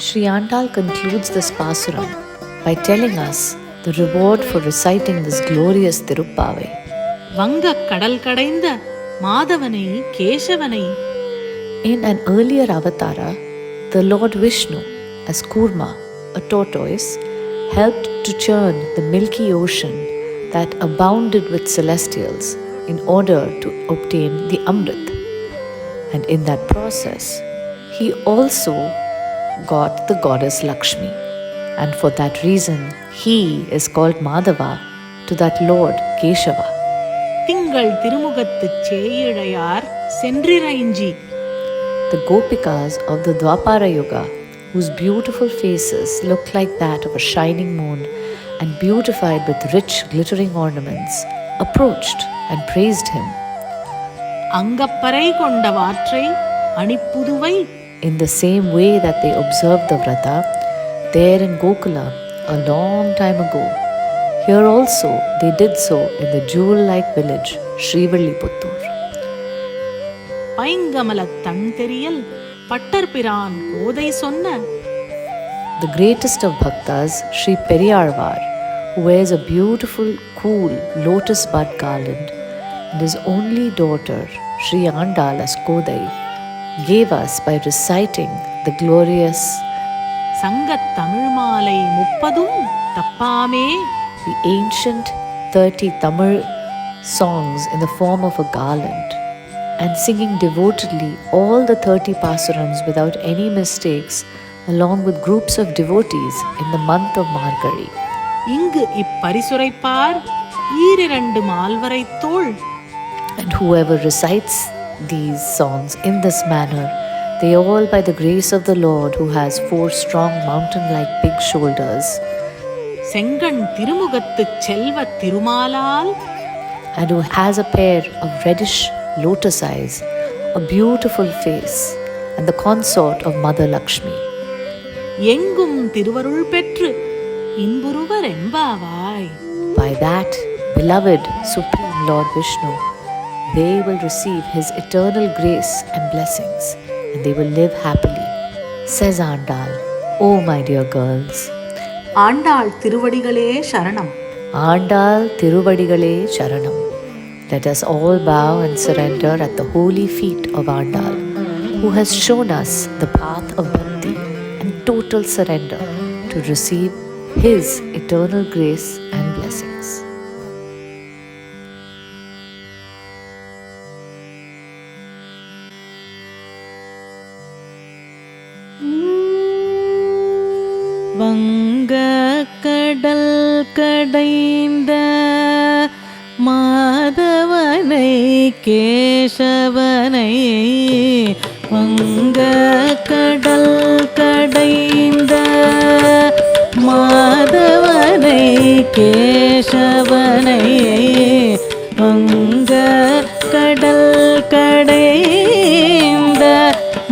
Sri Andal concludes this Pasuram by telling us the reward for reciting this glorious Tirupavai. வங்க கடல் கடைந்த மாதவனை கேசவனை. In an earlier avatara, the Lord Vishnu, as Kurma, a tortoise, helped to churn the milky ocean that abounded with celestials in order to obtain the Amrit. And in that process, he also got the goddess Lakshmi. And for that reason, he is called Madhava to that Lord Keshava. திங்கள் திருமுகத்து சேயிழையார் சென்றிரைஞ்சி. The Gopikas of the Dwapara Yuga, whose beautiful faces looked like that of a shining moon and beautified with rich glittering ornaments, approached and praised him. அங்கப்பறை கொண்ட வாற்றை அணிப்புதுவை. In the same way that they observed the Vrata there in Gokula a long time ago, here also they did so in the jewel-like village Srivilliputtur. பைங்கமல தன் தெரியல் பட்டர்பிரான் கோதை சொன்ன. The greatest of bhaktas, Sri Periyarvar, who wears a beautiful, cool lotus bud garland, and his only daughter, Sri Andal as Kodai, gave us by reciting the glorious சங்கத் தமிழ் மாலை 30 தப்பாமே. The ancient 30 Tamil songs in the form of a garland, and singing devotedly all the 30 pasurams without any mistakes, along with groups of devotees in the month of Margari. இங்கு இப்பரிசுரைப்பார் ஈரிரண்டு மால்வரை தோள். And whoever recites these songs in this manner, they all by the grace of the Lord, who has 4 strong mountain-like big shoulders, செங்கண் திருமுகத்து செல்வ திருமாலால், and who has a pair of reddish lotus eyes, a beautiful face, and the consort of Mother Lakshmi, எங்கும் திருவருள் பெற்று இன்புருவர் எம்பாவாய். by that beloved Supreme Lord Vishnu, they will receive his eternal grace and blessings, and they will live happily. Says Andal, oh my dear girls, Andal திருவடிகளே சரணம். Andal Tiruvadigalе Charanam. Let us all bow and surrender at the holy feet of Andal, who has shown us the path of bhakti and total surrender to receive his eternal grace and blessings. வங்க கடல் கடைந்த மாதவனை கேசவனை. வங்க கடல் கடைந்த மாதவனை கேசவனை. வங்க கடல் கடைந்த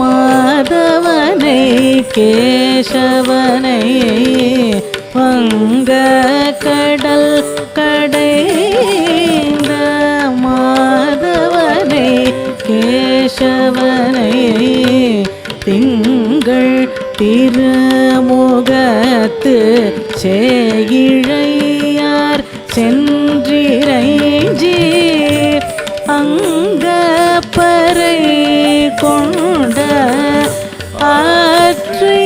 மாதவனை கேசவனை. வங்க கடல் கடைந்த மாதவனை கேசவனை. திங்கள் திருமுகத்து சேயிழையார் சென்றிரைஞ்சி. அங்கப்பறை கொண்ட ஆற்றை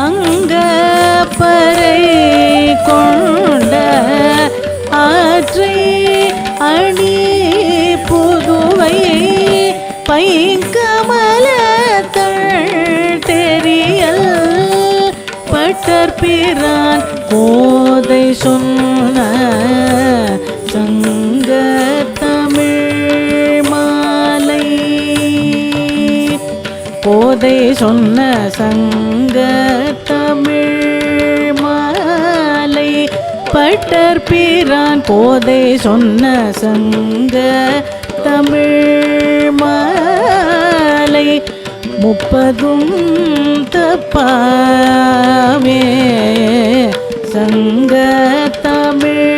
அங்கப்பறை கொண்ட ஆற்றை அணி புதுவை. பைங்கமல தெரியல் பட்டர்பிரான் கோதை சொன்ன. சங்க தமிழ் மாலை கோதை சொன்ன. சங்க தமிழ் மாலை பட்டர்பிரான் கோதை சொன்ன. சங்க தமிழ் மாலை 30 தப்பாமே. சங்க தமிழ்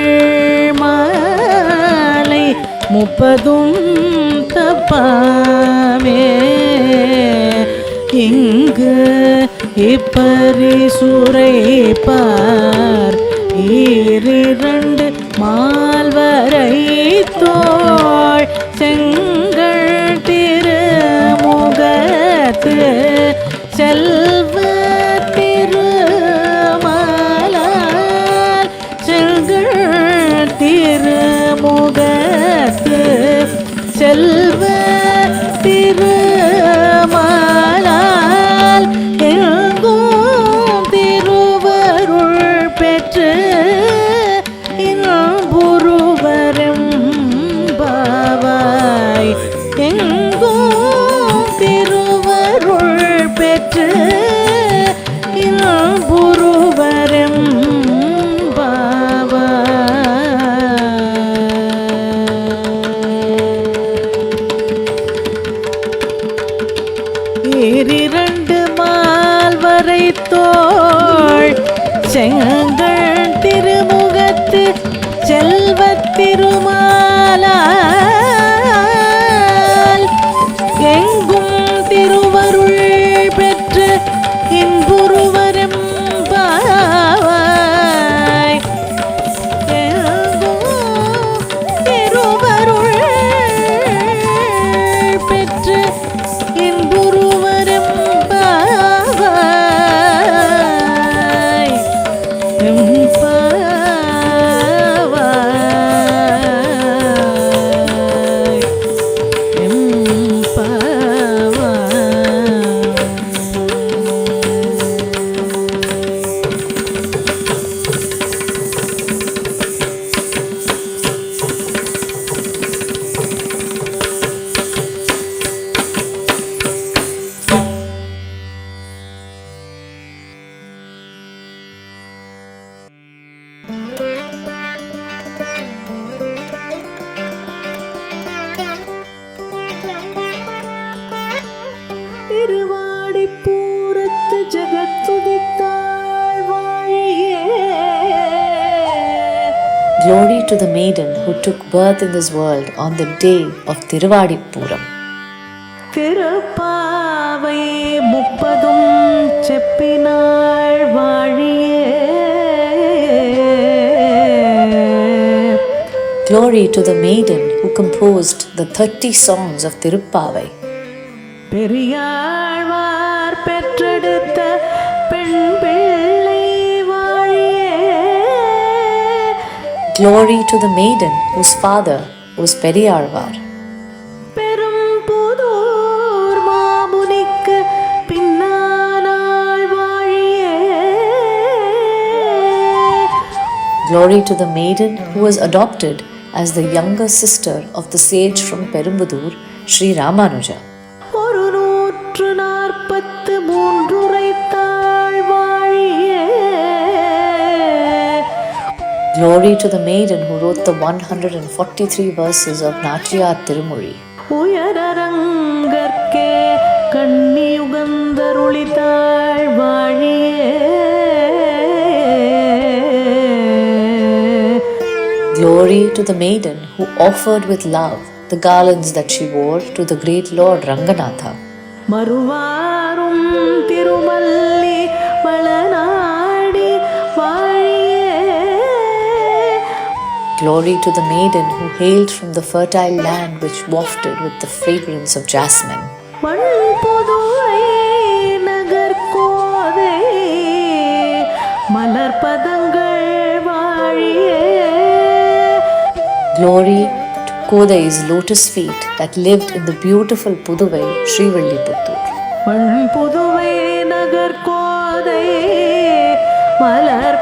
மாலை 30 தப்பாமே. இப்பரிசுரைப்பார் ஈரிரண்டு மால்வரை தோள் செங்கல் திருமுகத்து செல்வ திருமலால் செங்கல் திருமுகத்து செல்வ திருமலால் எங்கும் திருவருள் பெற்று இன்புறுவரும் பாவாய் எங்கும் திருவருள் பெற்று இன்புறுவரும் ஈரிரண்டு மால்வரை தோள் செங்கல் திருமுகத்து செல்வத் திருமாலால் எங்கும் திருவருள் பெற்று இன்புறுவரும் பாவாய் எங்கும் திருவருள் பெற்று இன்புறுவரும் பாவாய் திருவாடிப்பூரத்து ஜகத்துதித்தாள் வாழியே. Glory to the maiden who took birth in this world on the day of Tiruvadipuram. Thiruppavai 30 செப்பினாள் வாழியே. Glory to the maiden who composed the 30 songs of Tirupavai. Periyazhwar பெற்றெடுத்த பெண் பிள்ளை வாழியே. Glory to the maiden whose father was Periyarvar. Perumbudur மாமுனிக்கு பின்னானாள் வாழியே. Glory to the maiden who was adopted as the younger sister of the sage from Perumbudur, Sri Ramanuja. 143 உரைத்தாள் வாழியே. Glory to the maiden who wrote the 143 verses of Nachiyar Tirumuri. உயரரங்கற்கே கண்ணியுகந்தருளித்தாள் வாழியே. Glory to the maiden who offered with love the garlands that she wore to the great Lord Ranganatha. மறுவாரும் திருமல்லி வளநாடி வாழியே. Glory to the maiden who hailed from the fertile land which wafted with the fragrance of jasmine. மண்புதுரை நகர்கோதை மலர்பதங்கள் வாழியே. Glory to Kodai's lotus feet that lived in the beautiful Puduvai Srivilliputturu. மண்புதுவை நகர்கோதை Malar